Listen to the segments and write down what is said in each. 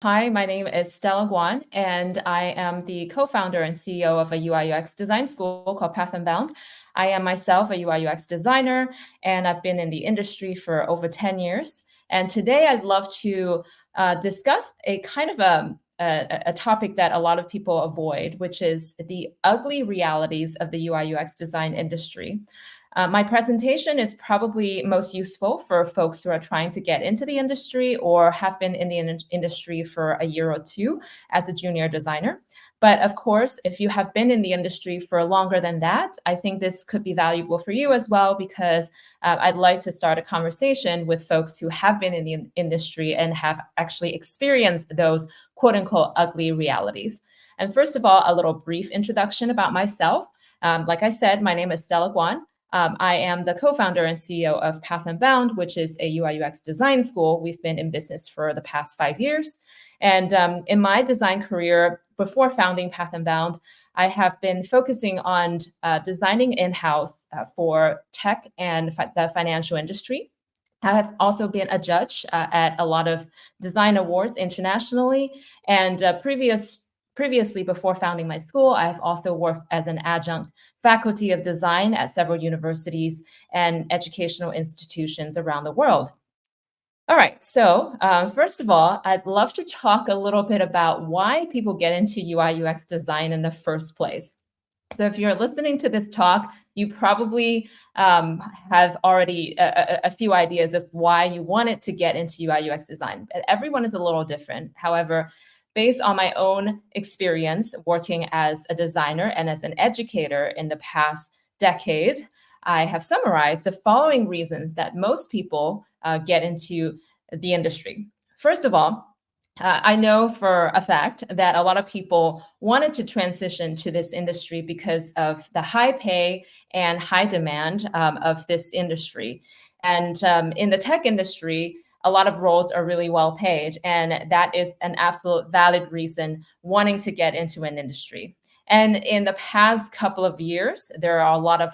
Hi, my name is Stella Guan, and I am the co-founder and CEO of a UIUX design school called Path and Bound. I am myself a UIUX designer, and I've been in the industry for over 10 years. And today I'd love to discuss a kind of a topic that a lot of people avoid, which is the ugly realities of the UI/UX design industry. My presentation is probably most useful for folks who are trying to get into the industry or have been in the industry for a year or two as a junior designer. But of course, if you have been in the industry for longer than that, I think this could be valuable for you as well, because I'd like to start a conversation with folks who have been in the industry and have actually experienced those quote unquote ugly realities. And first of all, a little brief introduction about myself. Like I said, my name is Stella Guan. I am the co-founder and CEO of Path and Bound, which is a UI/UX design school. We've been in business for the past 5 years. And in my design career, before founding Path and Bound, I have been focusing on designing in-house for tech and the financial industry. I have also been a judge at a lot of design awards internationally. And previously, before founding my school, I have also worked as an adjunct faculty of design at several universities and educational institutions around the world. All right, so first of all, I'd love to talk a little bit about why people get into UI/UX design in the first place. So if you're listening to this talk, you probably have already a few ideas of why you wanted to get into UI/UX design. Everyone is a little different. However, based on my own experience working as a designer and as an educator in the past decade, I have summarized the following reasons that most people get into the industry. First of all, I know for a fact that a lot of people wanted to transition to this industry because of the high pay and high demand of this industry. And in the tech industry, a lot of roles are really well paid, and that is an absolute valid reason wanting to get into an industry. And in the past couple of years, there are a lot of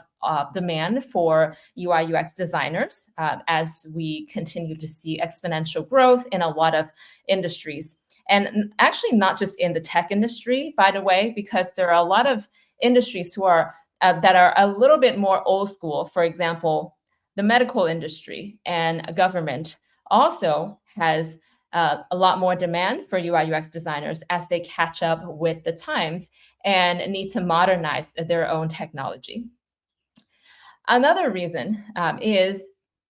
demand for UI/UX designers as we continue to see exponential growth in a lot of industries. And actually not just in the tech industry, by the way, because there are a lot of industries who are that are a little bit more old school. For example, the medical industry and government also has a lot more demand for UI/UX designers as they catch up with the times and need to modernize their own technology. Another reason is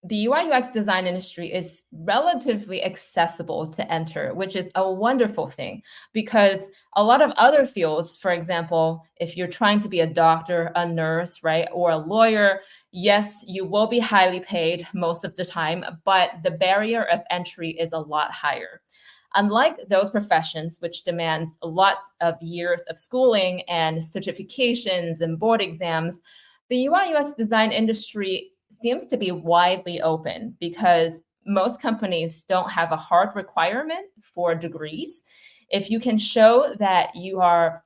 the UI/UX design industry is relatively accessible to enter, which is a wonderful thing, because a lot of other fields, for example, if you're trying to be a doctor, a nurse, right, or a lawyer, yes, you will be highly paid most of the time, but the barrier of entry is a lot higher. Unlike those professions, which demands lots of years of schooling and certifications and board exams, the UI/UX design industry seems to be widely open because most companies don't have a hard requirement for degrees. If you can show that you are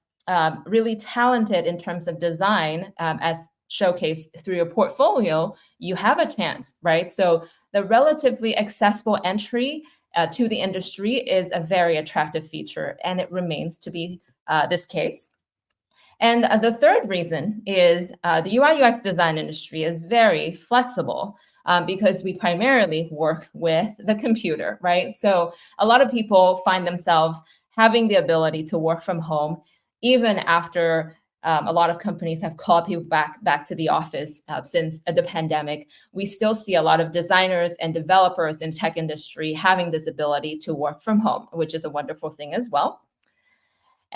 really talented in terms of design, as showcased through your portfolio, you have a chance, right? So the relatively accessible entry to the industry is a very attractive feature, and it remains to be this case. And the third reason is the UI/UX design industry is very flexible because we primarily work with the computer, right? So a lot of people find themselves having the ability to work from home, even after a lot of companies have called people back to the office since the pandemic. We still see a lot of designers and developers in tech industry having this ability to work from home, which is a wonderful thing as well.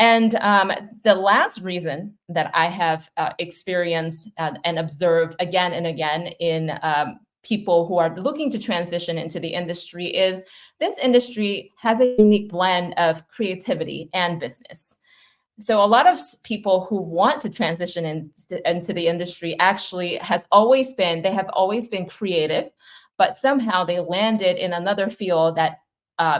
And the last reason that I have experienced and observed again and again in people who are looking to transition into the industry is this industry has a unique blend of creativity and business. So a lot of people who want to transition into the industry actually have always been creative, but somehow they landed in another field that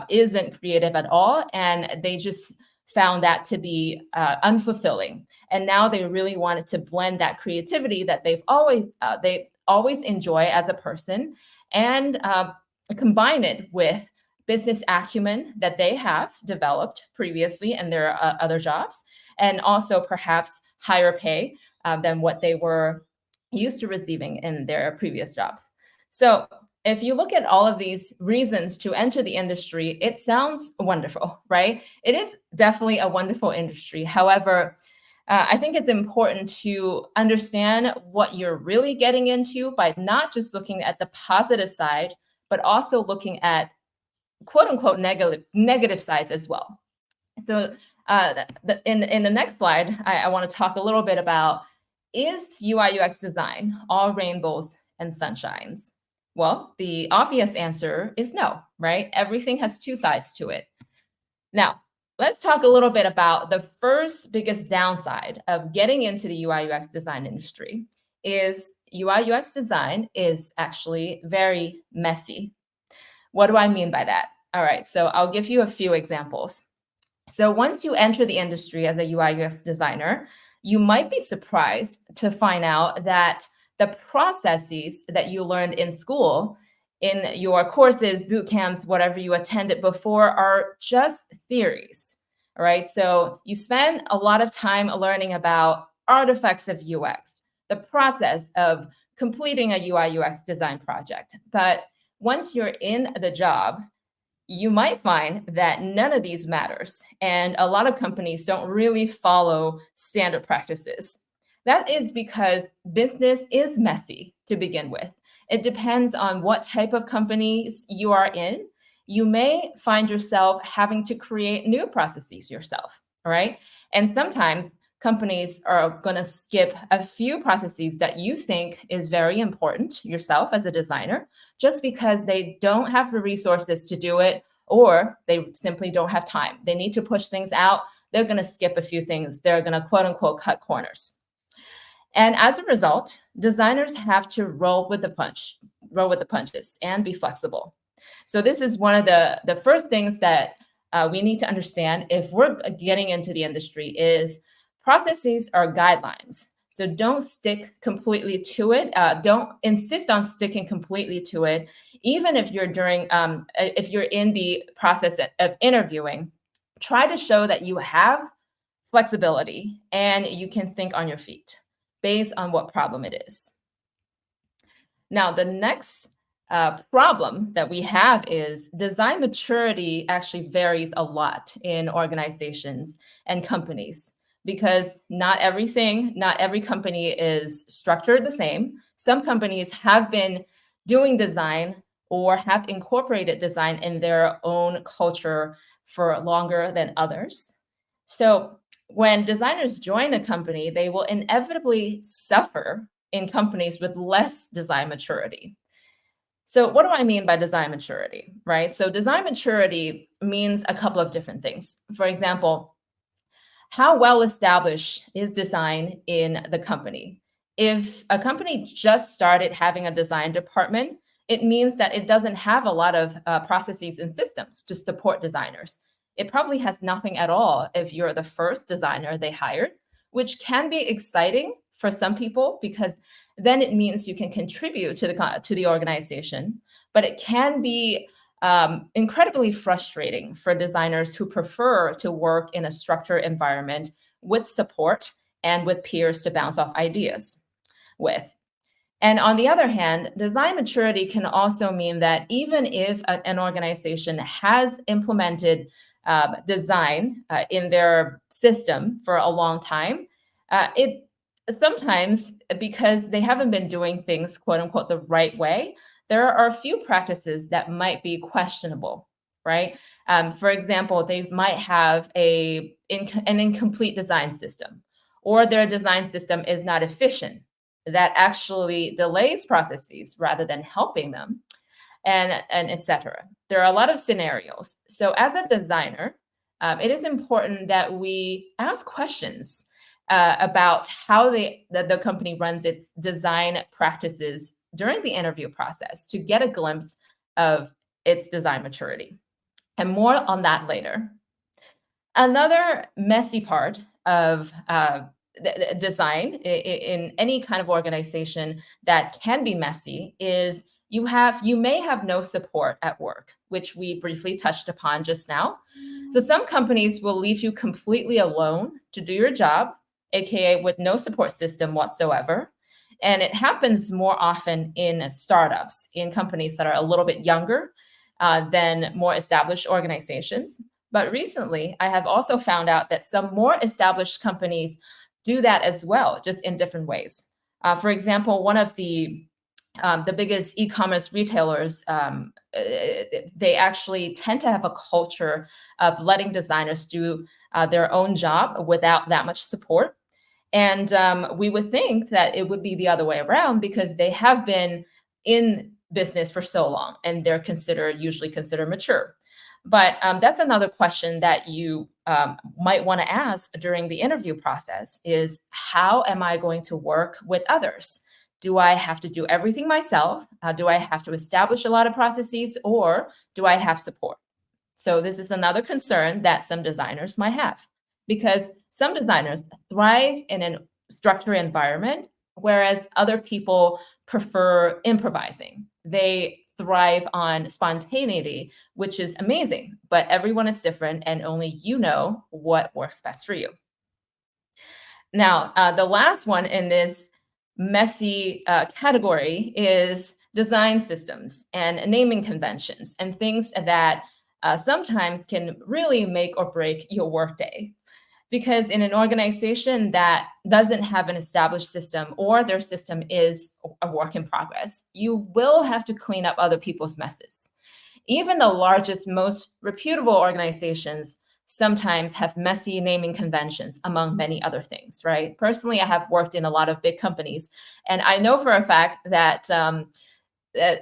isn't creative at all, and they just found that to be unfulfilling. And now they really wanted to blend that creativity that they always enjoy as a person and combine it with business acumen that they have developed previously in their other jobs, and also perhaps higher pay than what they were used to receiving in their previous jobs. So if you look at all of these reasons to enter the industry, it sounds wonderful, right? It is definitely a wonderful industry. However, I think it's important to understand what you're really getting into by not just looking at the positive side, but also looking at quote unquote negative sides as well. So in the next slide, I want to talk a little bit about, is UI UX design all rainbows and sunshines? Well, the obvious answer is no, right? Everything has two sides to it. Now, let's talk a little bit about the first biggest downside of getting into the UI UX design industry. Is UI UX design is actually very messy. What do I mean by that? All right, so I'll give you a few examples. So once you enter the industry as a UI UX designer, you might be surprised to find out that the processes that you learned in school, in your courses, boot camps, whatever you attended before, are just theories, right? So you spend a lot of time learning about artifacts of UX, the process of completing a UI UX design project. But once you're in the job, you might find that none of these matters. And a lot of companies don't really follow standard practices. That is because business is messy to begin with. It depends on what type of companies you are in. You may find yourself having to create new processes yourself, all right? And sometimes companies are going to skip a few processes that you think is very important yourself as a designer, just because they don't have the resources to do it, or they simply don't have time. They need to push things out. They're going to skip a few things. They're going to quote unquote cut corners. And as a result, designers have to roll with the punches and be flexible. So this is one of the first things that we need to understand if we're getting into the industry is processes are guidelines. So don't stick completely to it. Don't insist on sticking completely to it, even if you're if you're in the process of interviewing. Try to show that you have flexibility and you can think on your feet based on what problem it is. Now, the next problem that we have is design maturity actually varies a lot in organizations and companies, because not every company is structured the same. Some companies have been doing design or have incorporated design in their own culture for longer than others. So when designers join a company, they will inevitably suffer in companies with less design maturity. So what do I mean by design maturity, right? So design maturity means a couple of different things. For example, how well established is design in the company? If a company just started having a design department, it means that it doesn't have a lot of processes and systems to support designers. It probably has nothing at all if you're the first designer they hired, which can be exciting for some people because then it means you can contribute to the organization. But it can be incredibly frustrating for designers who prefer to work in a structured environment with support and with peers to bounce off ideas with. And on the other hand, design maturity can also mean that even if an organization has implemented design in their system for a long time, it sometimes, because they haven't been doing things, quote unquote, the right way, there are a few practices that might be questionable, right? For example, they might have an incomplete design system, or their design system is not efficient. That actually delays processes rather than helping them, and etc. There are a lot of scenarios. So as a designer, it is important that we ask questions about how the company runs its design practices during the interview process to get a glimpse of its design maturity. And more on that later. Another messy part of design in any kind of organization that can be messy is you may have no support at work, which we briefly touched upon just now. So some companies will leave you completely alone to do your job, aka with no support system whatsoever. And it happens more often in startups, in companies that are a little bit younger than more established organizations. But recently, I have also found out that some more established companies do that as well, just in different ways. For example, one of the biggest e-commerce retailers, they actually tend to have a culture of letting designers do their own job without that much support. And we would think that it would be the other way around because they have been in business for so long and they're usually considered mature. But that's another question that you might want to ask during the interview process is, how am I going to work with others? Do I have to do everything myself? Do I have to establish a lot of processes, or do I have support? So this is another concern that some designers might have, because some designers thrive in a structured environment, whereas other people prefer improvising. They thrive on spontaneity, which is amazing, but everyone is different and only you know what works best for you. Now, the last one in this messy category is design systems and naming conventions and things that sometimes can really make or break your workday. Because in an organization that doesn't have an established system, or their system is a work in progress, you will have to clean up other people's messes. Even the largest, most reputable organizations sometimes have messy naming conventions, among many other things, right? Personally, I have worked in a lot of big companies, and I know for a fact that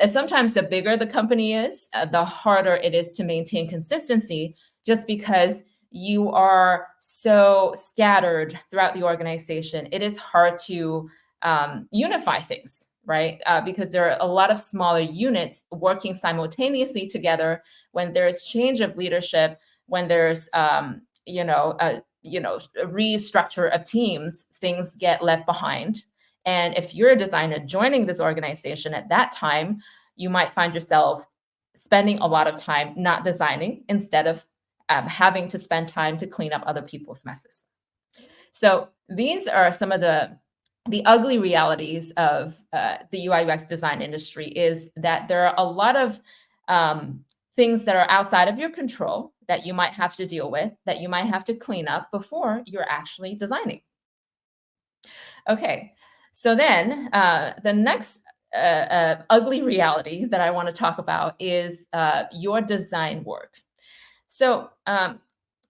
sometimes the bigger the company is, the harder it is to maintain consistency, just because you are so scattered throughout the organization. It is hard to unify things, right? Because there are a lot of smaller units working simultaneously together. When there's change of leadership, when there's a restructure of teams, things get left behind. And if you're a designer joining this organization at that time, you might find yourself spending a lot of time not designing instead of having to spend time to clean up other people's messes. So these are some of the ugly realities of the UI/UX design industry, is that there are a lot of things that are outside of your control that you might have to deal with, that you might have to clean up before you're actually designing. Okay, so then the next ugly reality that I want to talk about is your design work. So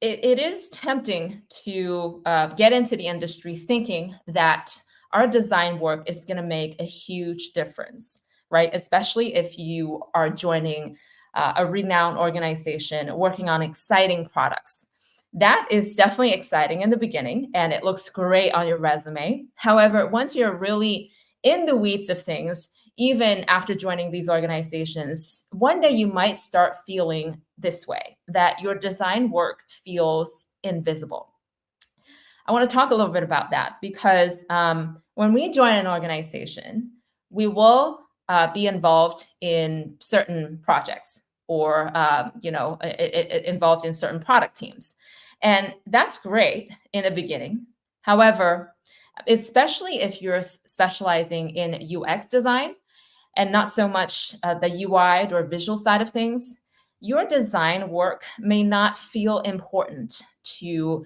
it is tempting to get into the industry thinking that our design work is going to make a huge difference, right? Especially if you are joining a renowned organization working on exciting products. That is definitely exciting in the beginning, and it looks great on your resume. However, once you're really in the weeds of things, even after joining these organizations, one day you might start feeling this way, that your design work feels invisible. I want to talk a little bit about that, because when we join an organization, we will be involved in certain projects, or involved in certain product teams. And that's great in the beginning. However, especially if you're specializing in UX design and not so much the UI or visual side of things, your design work may not feel important to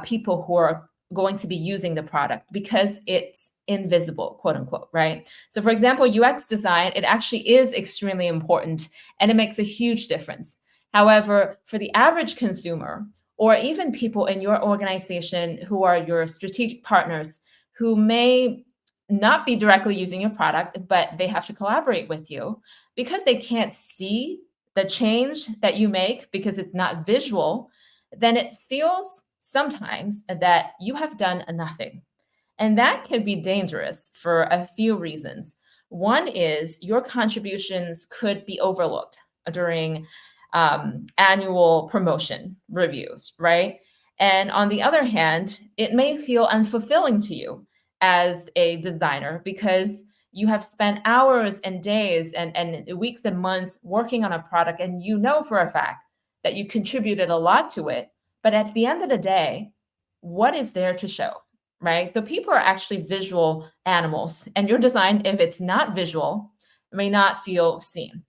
people who are going to be using the product, because it's invisible, quote unquote, right? So for example, UX design, it actually is extremely important and it makes a huge difference. However, for the average consumer, or even people in your organization who are your strategic partners, who may not be directly using your product, but they have to collaborate with you, because they can't see the change that you make because it's not visual, then it feels sometimes that you have done nothing. And that can be dangerous for a few reasons. One is your contributions could be overlooked during annual promotion reviews, right? And on the other hand, it may feel unfulfilling to you as a designer, because You have spent hours and days and weeks and months working on a product, and you know for a fact that you contributed a lot to it. But at the end of the day, what is there to show? Right? So people are actually visual animals, and your design, if it's not visual, may not feel seen.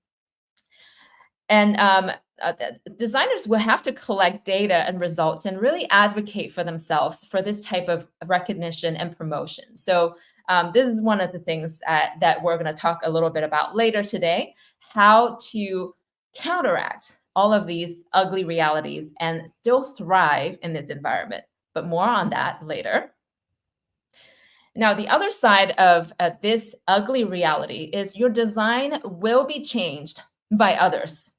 And designers will have to collect data and results and really advocate for themselves for this type of recognition and promotion. So this is one of the things that we're going to talk a little bit about later today, how to counteract all of these ugly realities and still thrive in this environment. But more on that later. Now, the other side of this ugly reality is your design will be changed by others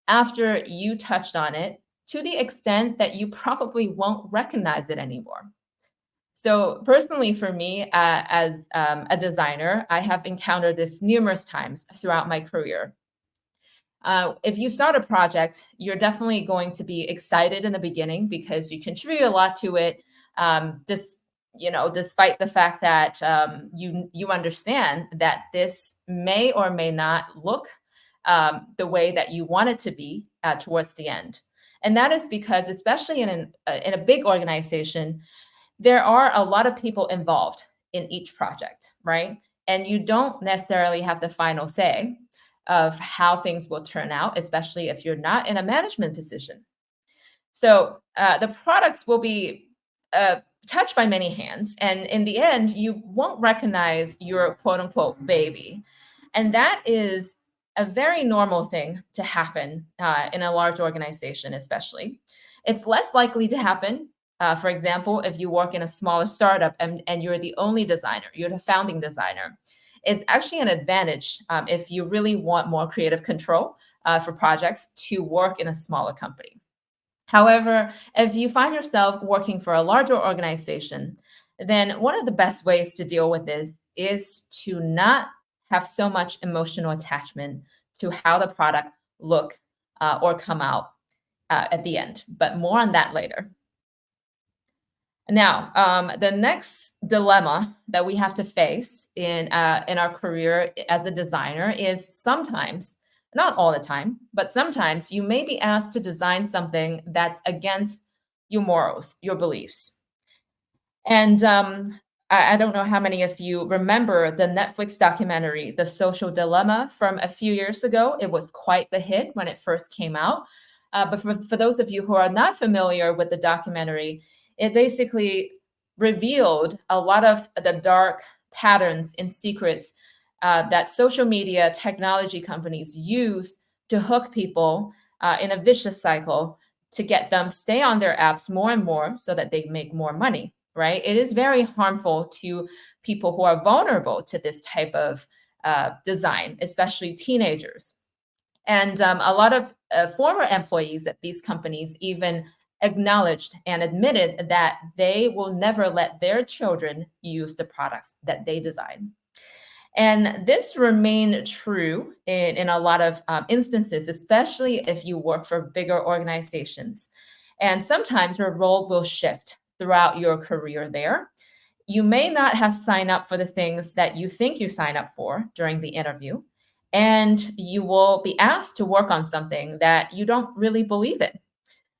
after you touched on it to the extent that you probably won't recognize it anymore. So personally, for me, as a designer, I have encountered this numerous times throughout my career. If you start a project, you're definitely going to be excited in the beginning because you contribute a lot to it. Just despite the fact that you understand that this may or may not look the way that you want it to be towards the end. And that is because, especially in a big organization, there are a lot of people involved in each project, right? And you don't necessarily have the final say of how things will turn out, especially if you're not in a management position. So the products will be touched by many hands. And in the end, you won't recognize your quote unquote baby. And that is a very normal thing to happen in a large organization, especially. It's less likely to happen, for example, if you work in a smaller startup and you're the only designer, you're the founding designer. It's actually an advantage if you really want more creative control for projects to work in a smaller company. However, if you find yourself working for a larger organization, then one of the best ways to deal with this is to not have so much emotional attachment to how the product look or come out at the end. But more on that later. Now, the next dilemma that we have to face in our career as a designer is sometimes, not all the time, but sometimes you may be asked to design something that's against your morals, your beliefs. And I don't know how many of you remember the Netflix documentary, The Social Dilemma, from a few years ago. It was quite the hit when it first came out. But for those of you who are not familiar with the documentary, it basically revealed a lot of the dark patterns and secrets that social media technology companies use to hook people in a vicious cycle to get them stay on their apps more and more so that they make more money, right? It is very harmful to people who are vulnerable to this type of design, especially teenagers. And a lot of former employees at these companies even acknowledged and admitted that they will never let their children use the products that they design. And this remained true in a lot of instances, especially if you work for bigger organizations. And sometimes your role will shift throughout your career there. You may not have signed up for the things that you think you sign up for during the interview, and you will be asked to work on something that you don't really believe in.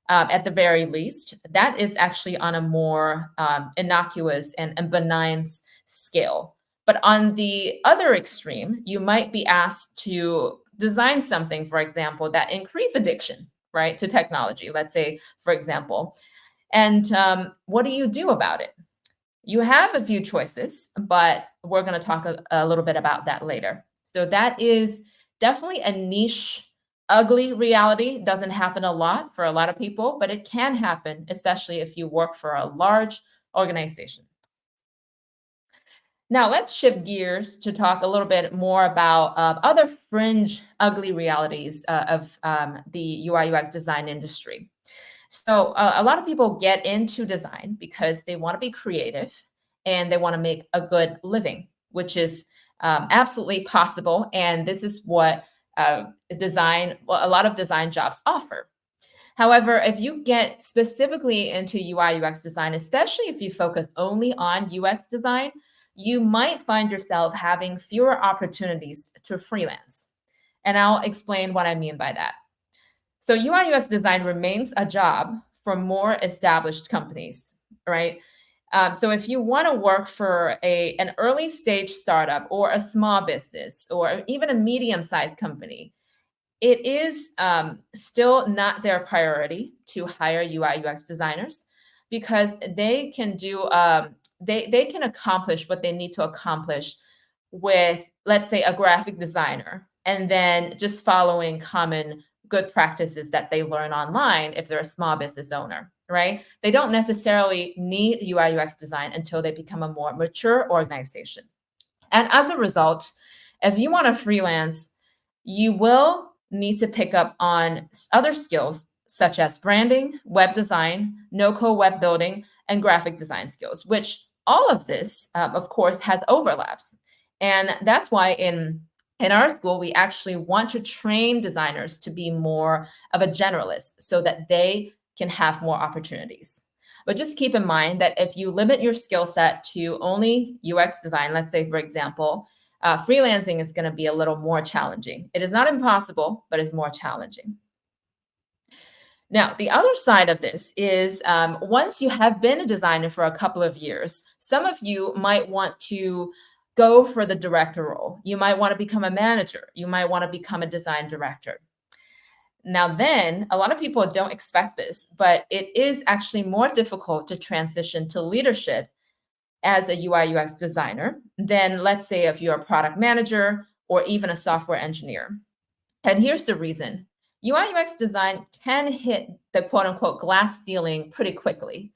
At the very least, that is actually on a more innocuous and benign scale. But on the other extreme, you might be asked to design something, for example, that increase addiction, right, to technology, let's say, for example. And what do you do about it? You have a few choices, but we're going to talk a little bit about that later. So that is definitely a niche, ugly reality. Doesn't happen a lot for a lot of people, but it can happen, especially if you work for a large organization. Now, let's shift gears to talk a little bit more about other fringe, ugly realities of the UI UX design industry. So, a lot of people get into design because they want to be creative and they want to make a good living, which is absolutely possible. And this is what a lot of design jobs offer. However, if you get specifically into UI UX design, especially if you focus only on UX design, you might find yourself having fewer opportunities to freelance. And I'll explain what I mean by that. So UI UX design remains a job for more established companies, right? So if you want to work for an early stage startup or a small business or even a medium-sized company, it is still not their priority to hire UI UX designers because they can do they can accomplish what they need to accomplish with, let's say, a graphic designer, and then just following common good practices that they learn online if they're a small business owner, right? They don't necessarily need UI UX design until they become a more mature organization. And as a result, if you want to freelance, you will need to pick up on other skills such as branding, web design, no-code web building, and graphic design skills, which all of this, of course, has overlaps. And that's why in our school, we actually want to train designers to be more of a generalist so that they can have more opportunities. But just keep in mind that if you limit your skill set to only UX design, let's say, for example, freelancing is going to be a little more challenging. It is not impossible, but it's more challenging. Now, the other side of this is once you have been a designer for a couple of years, some of you might want to go for the director role. You might want to become a manager. You might want to become a design director. Now, then, a lot of people don't expect this, but it is actually more difficult to transition to leadership as a UI UX designer than, let's say, if you're a product manager or even a software engineer. And here's the reason. UI UX design can hit the quote unquote glass ceiling pretty quickly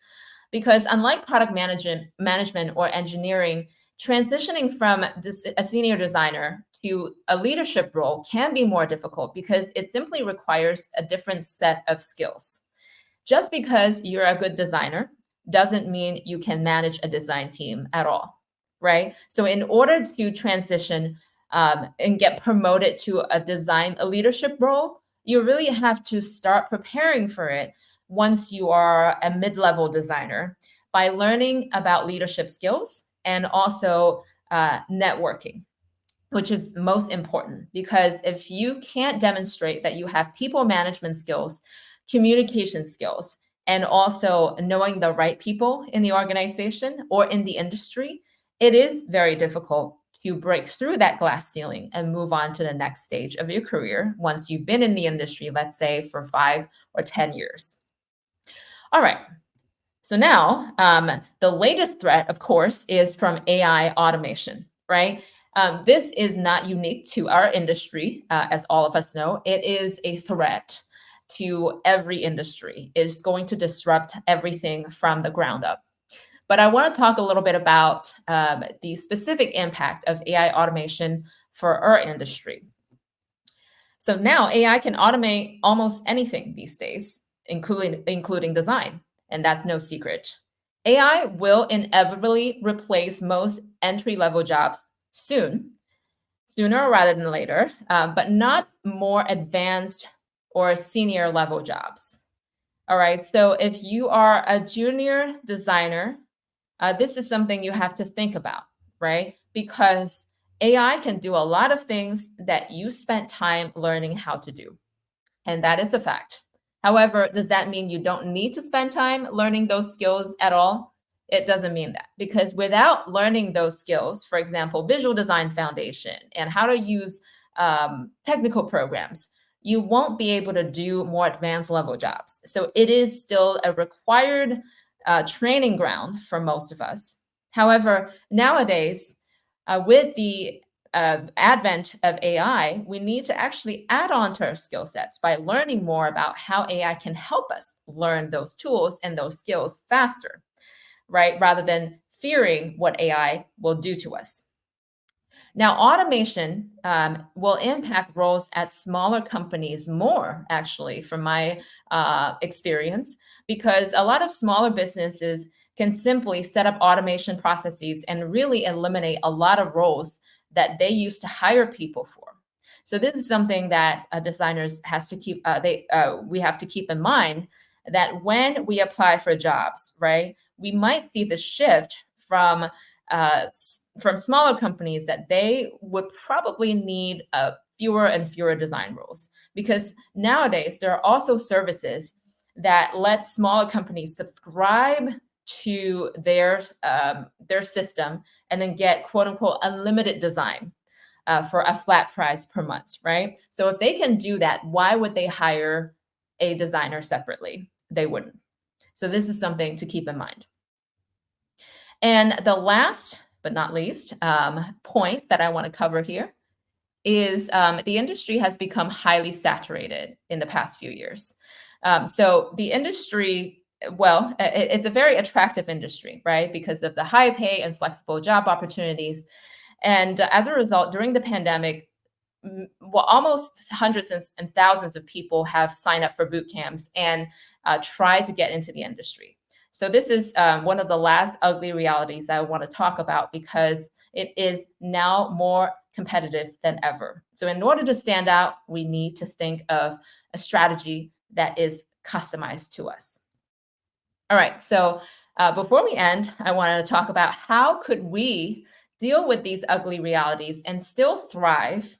because unlike product management or engineering, transitioning from a senior designer to a leadership role can be more difficult because it simply requires a different set of skills. Just because you're a good designer doesn't mean you can manage a design team at all, right? So in order to transition and get promoted to a leadership role, you really have to start preparing for it once you are a mid-level designer by learning about leadership skills and also networking, which is most important because if you can't demonstrate that you have people management skills, communication skills, and also knowing the right people in the organization or in the industry, it is very difficult to break through that glass ceiling and move on to the next stage of your career once you've been in the industry, let's say for 5 or 10 years. All right. So now the latest threat, of course, is from AI automation, right? This is not unique to our industry, as all of us know. It is a threat to every industry. It's going to disrupt everything from the ground up. But I want to talk a little bit about the specific impact of AI automation for our industry. So now AI can automate almost anything these days, including design, and that's no secret. AI will inevitably replace most entry-level jobs sooner rather than later, but not more advanced or senior level jobs. All right, so if you are a junior designer, this is something you have to think about, right? Because AI can do a lot of things that you spent time learning how to do. And that is a fact. However, does that mean you don't need to spend time learning those skills at all? It doesn't mean that because without learning those skills, for example, visual design foundation and how to use technical programs, you won't be able to do more advanced level jobs. So it is still a required training ground for most of us. However, nowadays, with the advent of AI, we need to actually add on to our skill sets by learning more about how AI can help us learn those tools and those skills faster, right? Rather than fearing what AI will do to us. Now, automation will impact roles at smaller companies more, actually, from my experience, because a lot of smaller businesses can simply set up automation processes and really eliminate a lot of roles that they used to hire people for. So this is something that designers has to keep. We have to keep in mind that when we apply for jobs, right, we might see the shift from from smaller companies that they would probably need fewer and fewer design rules, because nowadays there are also services that let smaller companies subscribe to their system and then get quote unquote unlimited design for a flat price per month, right? So if they can do that, why would they hire a designer separately? They wouldn't. So this is something to keep in mind. And the last but not least point that I want to cover here is the industry has become highly saturated in the past few years. So the industry, well, it's a very attractive industry, right? Because of the high pay and flexible job opportunities. And as a result, during the pandemic, well, almost hundreds and thousands of people have signed up for boot camps and tried to get into the industry. So this is one of the last ugly realities that I want to talk about, because it is now more competitive than ever. So in order to stand out, we need to think of a strategy that is customized to us. All right, so before we end, I wanted to talk about how could we deal with these ugly realities and still thrive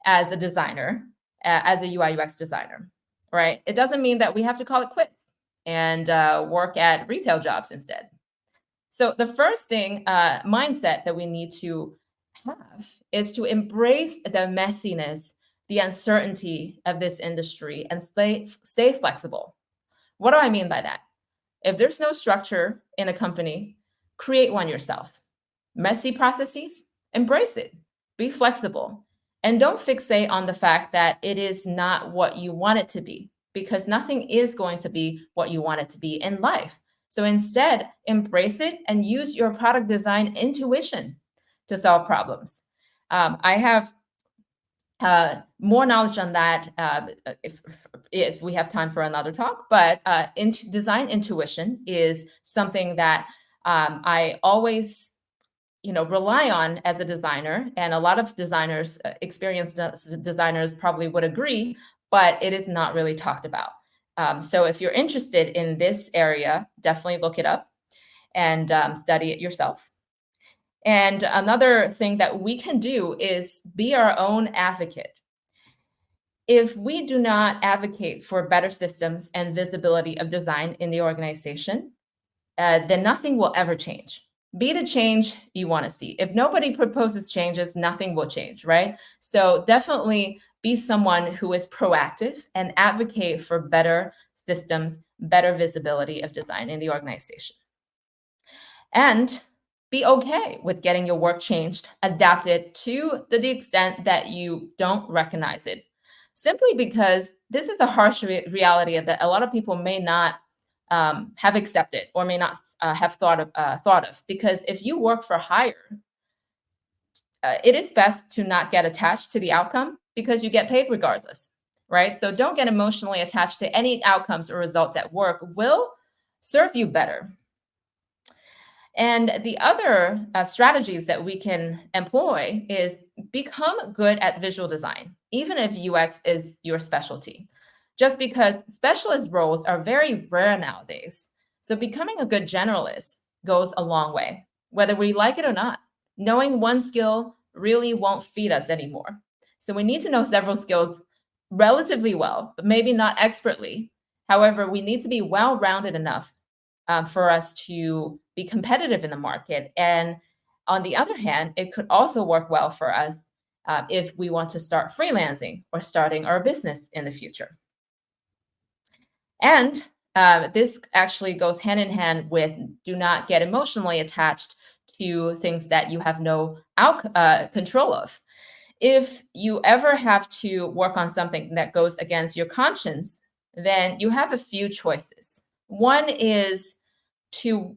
as a designer, as a UI UX designer, right? It doesn't mean that we have to call it quits and work at retail jobs instead. So the first thing, mindset that we need to have is to embrace the messiness, the uncertainty of this industry, and stay flexible. What do I mean by that? If there's no structure in a company, create one yourself. Messy processes, embrace it. Be flexible. And don't fixate on the fact that it is not what you want it to be, because nothing is going to be what you want it to be in life. So instead, embrace it and use your product design intuition to solve problems. I have more knowledge on that if we have time for another talk, but design intuition is something that I always rely on as a designer, and a lot of designers, experienced designers probably would agree, but it is not really talked about. So if you're interested in this area, definitely look it up and study it yourself. And another thing that we can do is be our own advocate. If we do not advocate for better systems and visibility of design in the organization, then nothing will ever change. Be the change you want to see. If nobody proposes changes, nothing will change, right? So definitely be someone who is proactive and advocate for better systems, better visibility of design in the organization. And be okay with getting your work changed, adapted to the extent that you don't recognize it. Simply because this is the harsh reality that a lot of people may not have accepted or may not have thought of. Because if you work for hire, it is best to not get attached to the outcome, because you get paid regardless, right? So don't get emotionally attached to any outcomes or results at work. Will serve you better. And the other strategies that we can employ is become good at visual design, even if UX is your specialty, just because specialist roles are very rare nowadays. So becoming a good generalist goes a long way, whether we like it or not. Knowing one skill really won't feed us anymore. So we need to know several skills relatively well, but maybe not expertly. However, we need to be well-rounded enough for us to be competitive in the market. And on the other hand, it could also work well for us if we want to start freelancing or starting our business in the future. And this actually goes hand in hand with do not get emotionally attached to things that you have no control of. If you ever have to work on something that goes against your conscience, then you have a few choices. One is to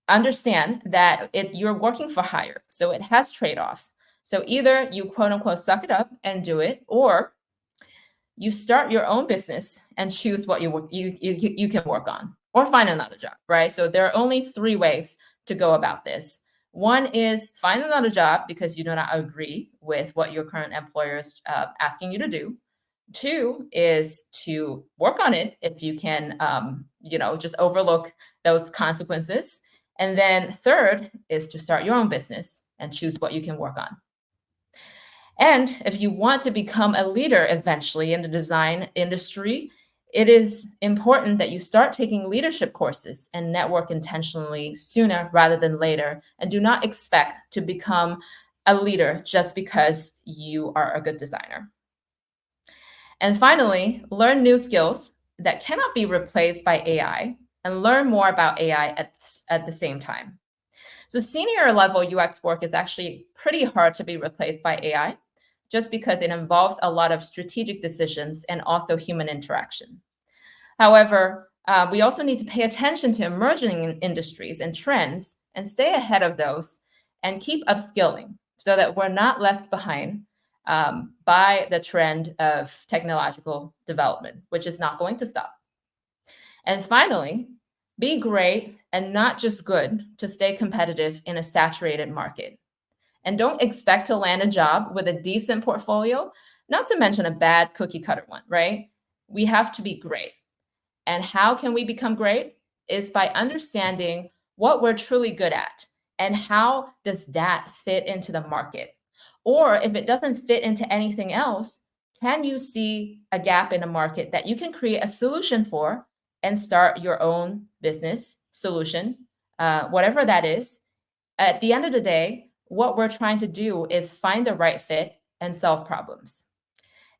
understand that you're working for hire, so it has trade-offs. So either you quote unquote suck it up and do it, or you start your own business and choose what you can work on, or find another job, right? So there are only three ways to go about this. One is find another job because you do not agree with what your current employer is asking you to do. Two is to work on it if you can, just overlook those consequences. And then third is to start your own business and choose what you can work on. And if you want to become a leader eventually in the design industry, it is important that you start taking leadership courses and network intentionally sooner rather than later. And do not expect to become a leader just because you are a good designer. And finally, learn new skills that cannot be replaced by AI and learn more about AI at the same time. So senior level UX work is actually pretty hard to be replaced by AI just because it involves a lot of strategic decisions and also human interaction. However, we also need to pay attention to emerging industries and trends and stay ahead of those and keep upskilling so that we're not left behind by the trend of technological development, which is not going to stop. And finally, be great and not just good to stay competitive in a saturated market. And don't expect to land a job with a decent portfolio, not to mention a bad cookie cutter one, right? We have to be great. And how can we become great? Is by understanding what we're truly good at and how does that fit into the market? Or if it doesn't fit into anything else, can you see a gap in the market that you can create a solution for and start your own business solution, whatever that is? At the end of the day, what we're trying to do is find the right fit and solve problems.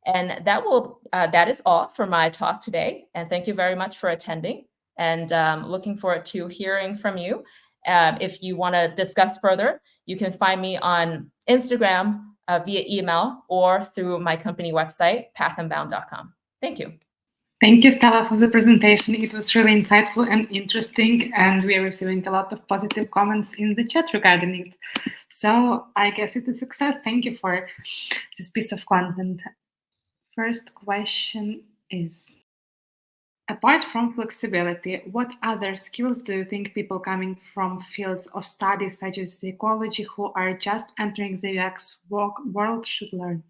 And that is all for my talk today. And thank you very much for attending. And looking forward to hearing from you. If you want to discuss further, you can find me on Instagram via email or through my company website, pathandbound.com. Thank you. Thank you, Stella, for the presentation. It was really insightful and interesting, and we are receiving a lot of positive comments in the chat regarding it. So I guess it's a success. Thank you for this piece of content. First question is, apart from flexibility, what other skills do you think people coming from fields of study such as psychology who are just entering the UX world should learn?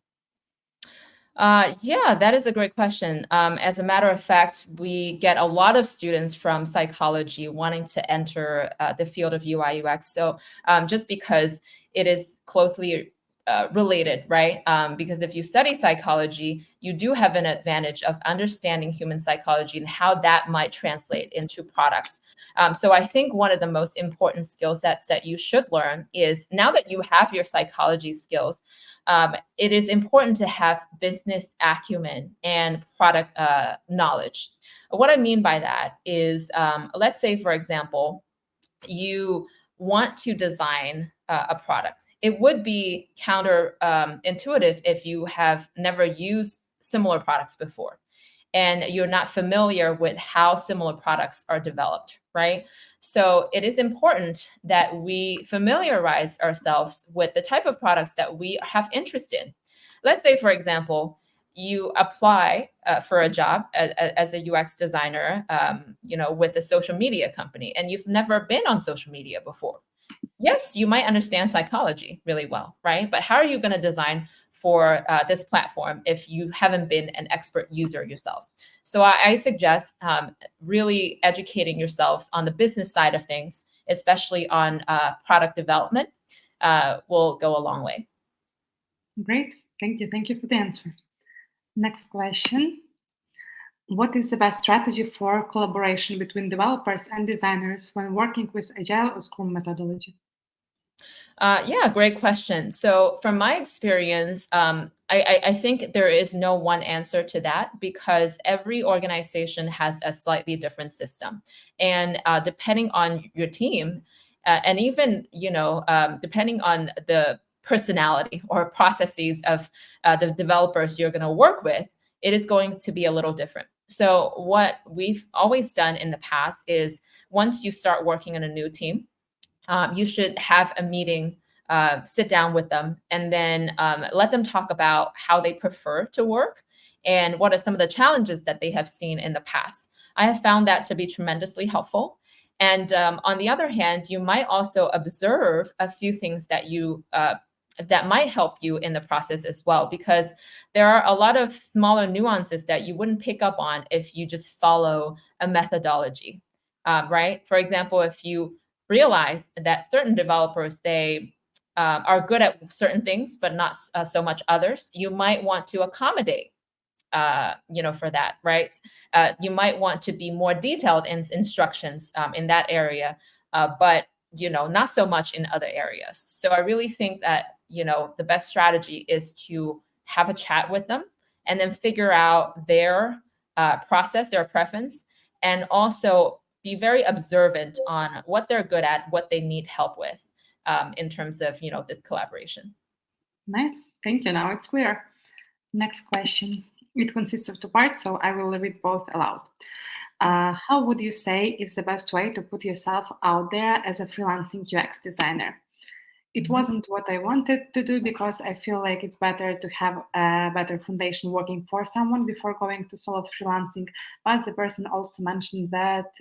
Yeah, that is a great question. As a matter of fact, we get a lot of students from psychology wanting to enter the field of UI UX. So just because it is closely related, right? Because if you study psychology, you do have an advantage of understanding human psychology and how that might translate into products. So I think one of the most important skill sets that you should learn is, now that you have your psychology skills, it is important to have business acumen and product knowledge. What I mean by that is, let's say, for example, you want to design a product. It would be counter intuitive if you have never used similar products before and you're not familiar with how similar products are developed, right? So it is important that we familiarize ourselves with the type of products that we have interest in. Let's say, for example, you apply for a job as a UX designer, with a social media company, and you've never been on social media before. Yes, you might understand psychology really well, right? But how are you going to design for this platform if you haven't been an expert user yourself? So I suggest really educating yourselves on the business side of things, especially on product development, will go a long way. Great. Thank you. Thank you for the answer. Next question. What is the best strategy for collaboration between developers and designers when working with Agile or Scrum methodology? Yeah, great question. So from my experience, I think there is no one answer to that because every organization has a slightly different system. And depending on your team, and even, depending on the personality or processes of the developers you're going to work with, it is going to be a little different. So what we've always done in the past is, once you start working on a new team, you should have a meeting, sit down with them, and then let them talk about how they prefer to work and what are some of the challenges that they have seen in the past. I have found that to be tremendously helpful. And on the other hand, you might also observe a few things that that might help you in the process as well, because there are a lot of smaller nuances that you wouldn't pick up on if you just follow a methodology, right? For example, if you realize that certain developers, they are good at certain things, but not so much others, you might want to accommodate for that, right? You might want to be more detailed in instructions in that area, but not so much in other areas. So I really think that the best strategy is to have a chat with them and then figure out their process, their preference, and also be very observant on what they're good at, what they need help with in terms of this collaboration. Nice, thank you. Now it's clear. Next question. It consists of two parts, so I will read both aloud. How would you say is the best way to put yourself out there as a freelancing UX designer? It wasn't what I wanted to do because I feel like it's better to have a better foundation working for someone before going to solo freelancing. But the person also mentioned that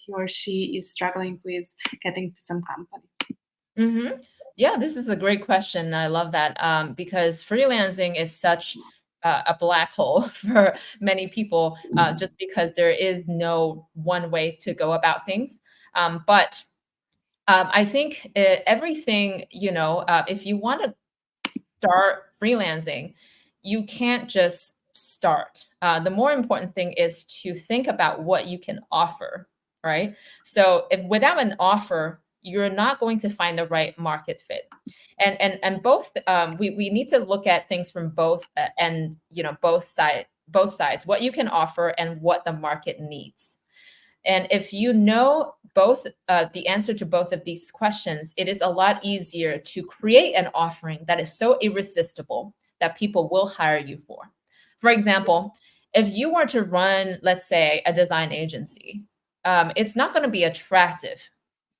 he or she is struggling with getting to some company. Mm-hmm. Yeah, this is a great question. I love that because freelancing is such a black hole for many people just because there is no one way to go about things. But I think everything, if you want to start freelancing, you can't just start. The more important thing is to think about what you can offer, right? So if without an offer, you're not going to find the right market fit. And both we need to look at things from both and both sides, what you can offer and what the market needs. And if you know both the answer to both of these questions, it is a lot easier to create an offering that is so irresistible that people will hire you for. For example, if you were to run, let's say, a design agency, it's not going to be attractive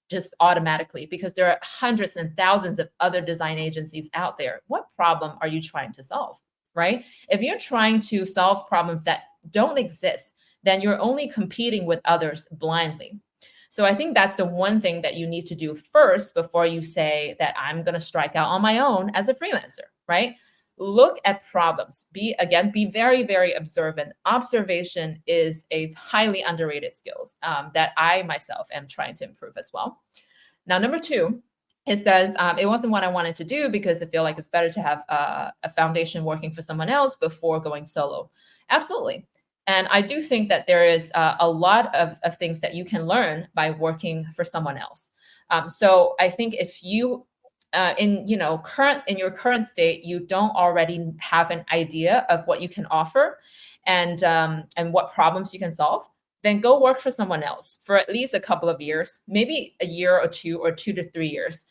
just automatically because there are hundreds and thousands of other design agencies out there. What problem are you trying to solve, right? If you're trying to solve problems that don't exist, then you're only competing with others blindly. So I think that's the one thing that you need to do first before you say that I'm going to strike out on my own as a freelancer, right? Look at problems. Be very, very observant. Observation is a highly underrated skills that I myself am trying to improve as well. Now, number two is that it wasn't what I wanted to do because I feel like it's better to have a foundation working for someone else before going solo. Absolutely. And I do think that there is a lot of things that you can learn by working for someone else. So I think if you in your current state, you don't already have an idea of what you can offer and what problems you can solve, then go work for someone else for at least a couple of years, maybe a year or 2 to 3 years.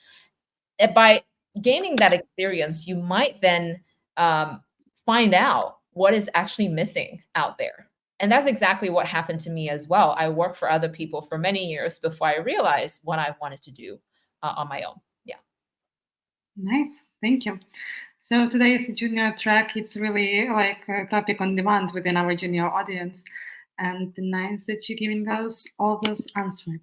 And by gaining that experience, you might then find out what is actually missing out there. And that's exactly what happened to me as well. I worked for other people for many years before I realized what I wanted to do on my own. Yeah. Nice, thank you. So today's junior track, it's really like a topic on demand within our junior audience. And nice that you're giving us all those answers.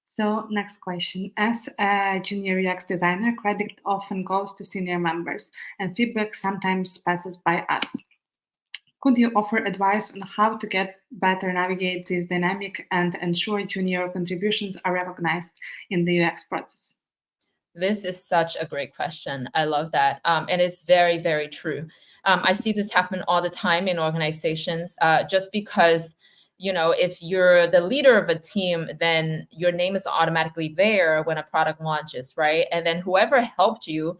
So next question. As a junior UX designer, credit often goes to senior members and feedback sometimes passes by us. Could you offer advice on how to get better navigate this dynamic and ensure junior contributions are recognized in the UX process? This is such a great question. I love that. And it's very, very true. I see this happen all the time in organizations just because, if you're the leader of a team, then your name is automatically there when a product launches, right? And then whoever helped you,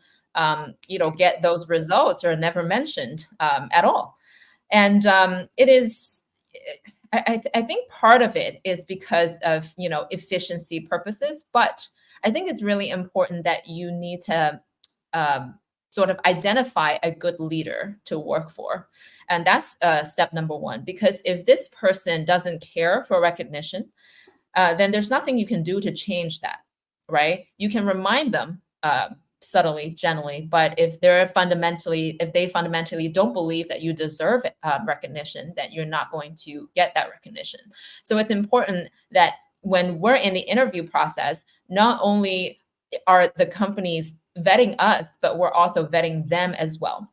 get those results are never mentioned at all. And it is, I think part of it is because of, efficiency purposes, but I think it's really important that you need to sort of identify a good leader to work for. And that's step number one, because if this person doesn't care for recognition, then there's nothing you can do to change that, right? You can remind them subtly, gently, but if they fundamentally don't believe that you deserve recognition, then you're not going to get that recognition. So it's important that when we're in the interview process, not only are the companies vetting us, but we're also vetting them as well.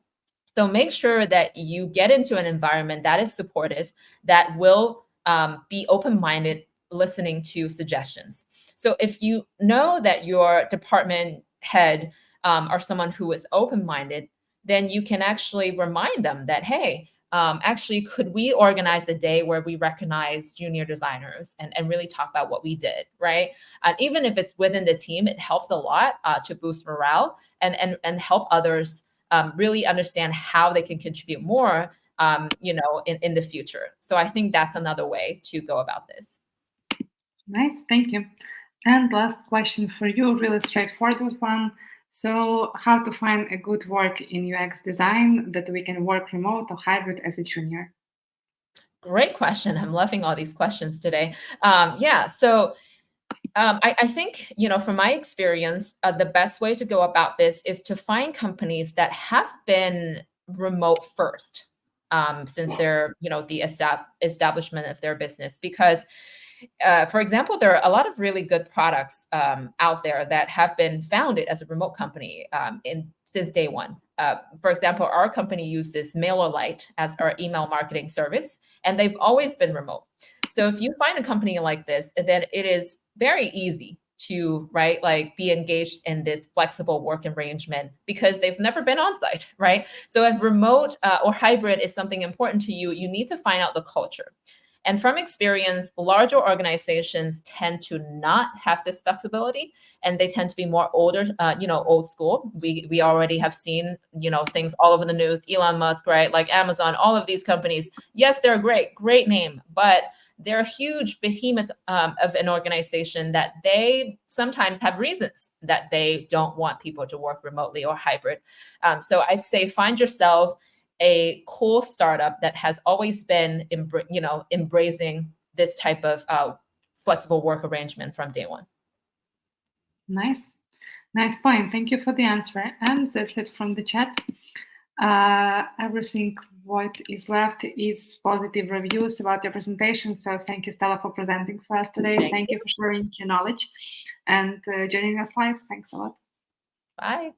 So make sure that you get into an environment that is supportive, that will be open-minded, listening to suggestions. So if you know that your department head or someone who is open-minded, then you can actually remind them that, hey, actually, could we organize a day where we recognize junior designers and really talk about what we did, right? And even if it's within the team, it helps a lot to boost morale and help others really understand how they can contribute more, in the future. So I think that's another way to go about this. Nice, thank you. And last question for you, really straightforward one. So, how to find a good work in UX design that we can work remote or hybrid as a junior? Great question. I'm loving all these questions today. Yeah, so I think, from my experience, the best way to go about this is to find companies that have been remote first since they're, the establishment of their business. Because for example, there are a lot of really good products out there that have been founded as a remote company since day one. For example, our company uses MailerLite as our email marketing service, and they've always been remote. So if you find a company like this, then it is very easy to, right, like be engaged in this flexible work arrangement because they've never been on site, right? So if remote or hybrid is something important to you, you need to find out the culture. And from experience, larger organizations tend to not have this flexibility, and they tend to be more older, old school. We already have seen, things all over the news. Elon Musk, right? Like Amazon, all of these companies. Yes, they're great name, but they're a huge behemoth of an organization that they sometimes have reasons that they don't want people to work remotely or hybrid. So I'd say find yourself a cool startup that has always been, embracing this type of flexible work arrangement from day one. Nice point. Thank you for the answer. And that's it from the chat. Everything what is left is positive reviews about your presentation. So thank you, Stella, for presenting for us today. Thank you for sharing your knowledge and joining us live. Thanks a lot. Bye.